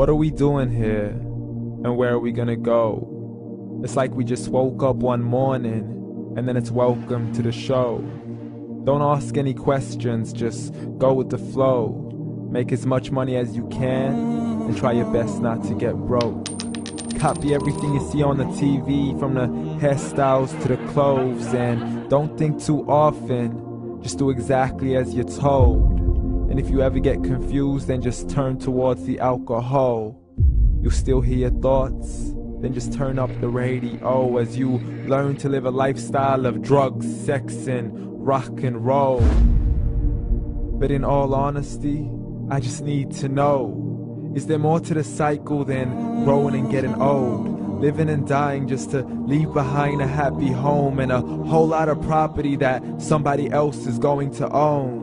What are we doing here? And where are we gonna go? It's like we just woke up one morning, and then it's welcome to the show. Don't ask any questions, just go with the flow. Make as much money as you can, and try your best not to get broke. Copy everything you see on the TV, from the hairstyles to the clothes, and don't think too often, just do exactly as you're told. And if you ever get confused, then just turn towards the alcohol. You'll still hear your thoughts, then just turn up the radio as you learn to live a lifestyle of drugs, sex, and rock and roll. But in all honesty, I just need to know, is there more to the cycle than growing and getting old? Living and dying just to leave behind a happy home and a whole lot of property that somebody else is going to own.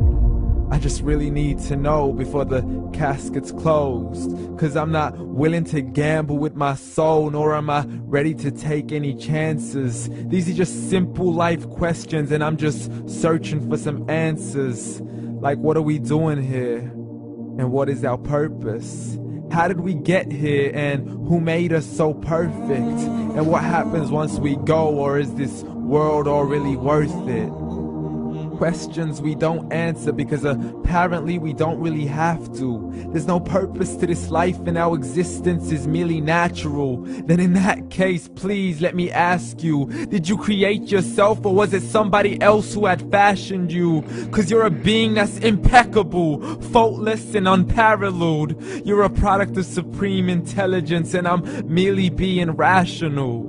I just really need to know before the casket's closed, 'cause I'm not willing to gamble with my soul, nor am I ready to take any chances. These are just simple life questions, and I'm just searching for some answers. Like, what are we doing here? And what is our purpose? How did we get here, and who made us so perfect? And what happens once we go, or is this world all really worth it? Questions we don't answer because apparently we don't really have to. There's no purpose to this life and our existence is merely natural. Then in that case, please let me ask you, did you create yourself, or was it somebody else who had fashioned you? 'Cause you're a being that's impeccable, faultless and unparalleled. You're a product of supreme intelligence, and I'm merely being rational.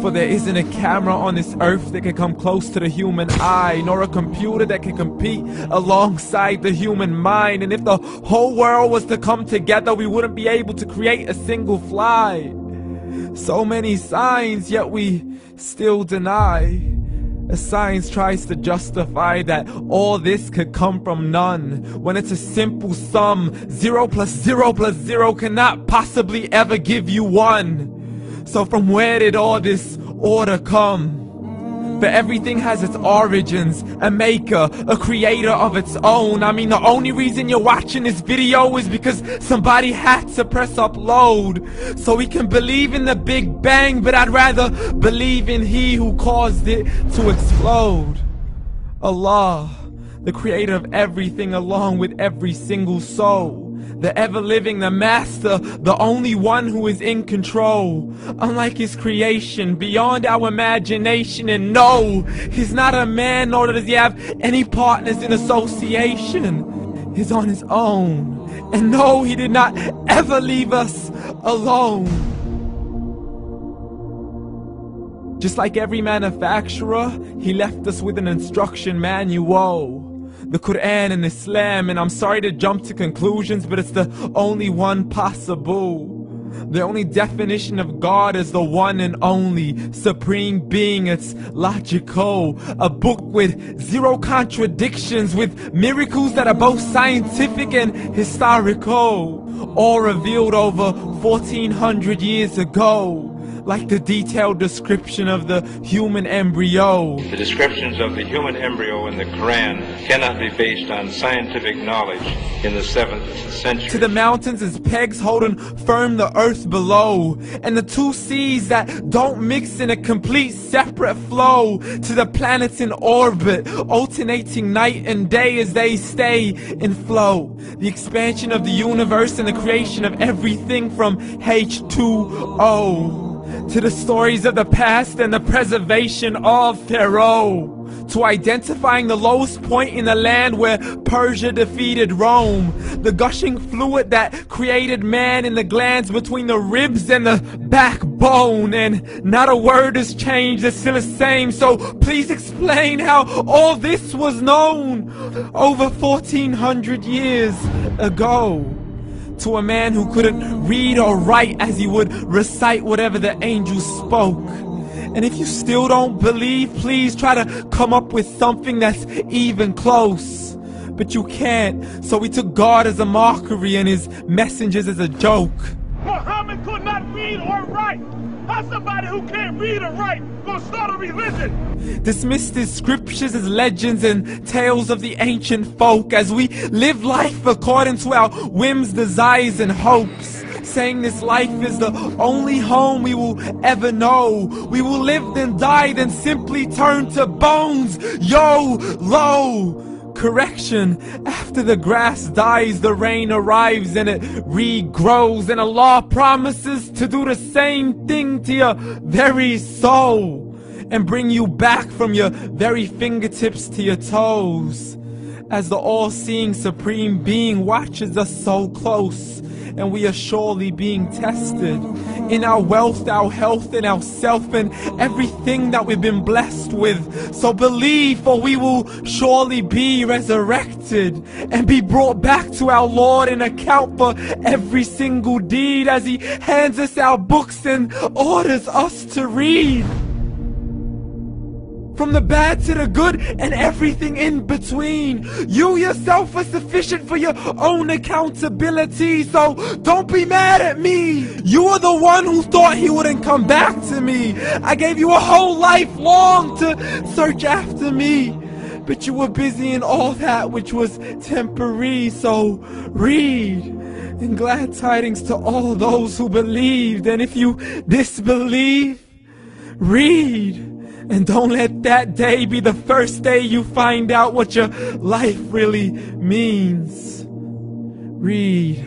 For there isn't a camera on this earth that can come close to the human eye, nor a computer that can compete alongside the human mind. And if the whole world was to come together, we wouldn't be able to create a single fly. So many signs, yet we still deny. As science tries to justify that all this could come from none, when it's a simple sum. 0 plus 0 plus 0 cannot possibly ever give you 1. So from where did all this order come? For everything has its origins, a maker, a creator of its own. I mean, the only reason you're watching this video is because somebody had to press upload. So we can believe in the Big Bang, but I'd rather believe in He who caused it to explode. Allah, the creator of everything along with every single soul. The ever-living, the master, the only one who is in control. Unlike his creation, beyond our imagination. And no, he's not a man, nor does he have any partners in association. He's on his own. And no, he did not ever leave us alone. Just like every manufacturer, he left us with an instruction manual. The Quran and Islam, and I'm sorry to jump to conclusions, but it's the only one possible. The only definition of God is the one and only supreme being. It's logical, a book with 0 contradictions, with miracles that are both scientific and historical, all revealed over 1400 years ago. Like the detailed description of the human embryo. The descriptions of the human embryo in the Quran cannot be based on scientific knowledge in the 7th century. To the mountains as pegs holding firm the earth below, and the 2 seas that don't mix in a complete separate flow. To the planets in orbit, alternating night and day as they stay in flow. The expansion of the universe and the creation of everything from H2O. To the stories of the past and the preservation of Pharaoh. To identifying the lowest point in the land where Persia defeated Rome. The gushing fluid that created man in the glands between the ribs and the backbone. And not a word has changed, it's still the same. So please explain how all this was known over 1400 years ago. To a man who couldn't read or write, as he would recite whatever the angels spoke. And if you still don't believe, please try to come up with something that's even close. But you can't, so we took God as a mockery and his messengers as a joke. Muhammad could not read or write. How's somebody who can't read or write gonna start a religion? Dismissed his scriptures as legends and tales of the ancient folk, as we live life according to our whims, desires, and hopes. saying this life is the only home we will ever know. We will live then die, then simply turn to bones. YOLO! Correction, after the grass dies, the rain arrives and it regrows, and Allah promises to do the same thing to your very soul and bring you back from your very fingertips to your toes, as the all-seeing supreme being watches us so close, and we are surely being tested in our wealth, our health, and our self, and everything that we've been blessed with. So believe, for we will surely be resurrected and be brought back to our Lord and account for every single deed, as He hands us our books and orders us to read. From the bad to the good and everything in between. You yourself are sufficient for your own accountability, so don't be mad at me. You are the one who thought He wouldn't come back to me. I gave you a whole life long to search after me, but you were busy in all that which was temporary. So read, and glad tidings to all those who believed. And if you disbelieve, read. And don't let that day be the first day you find out what your life really means. Read.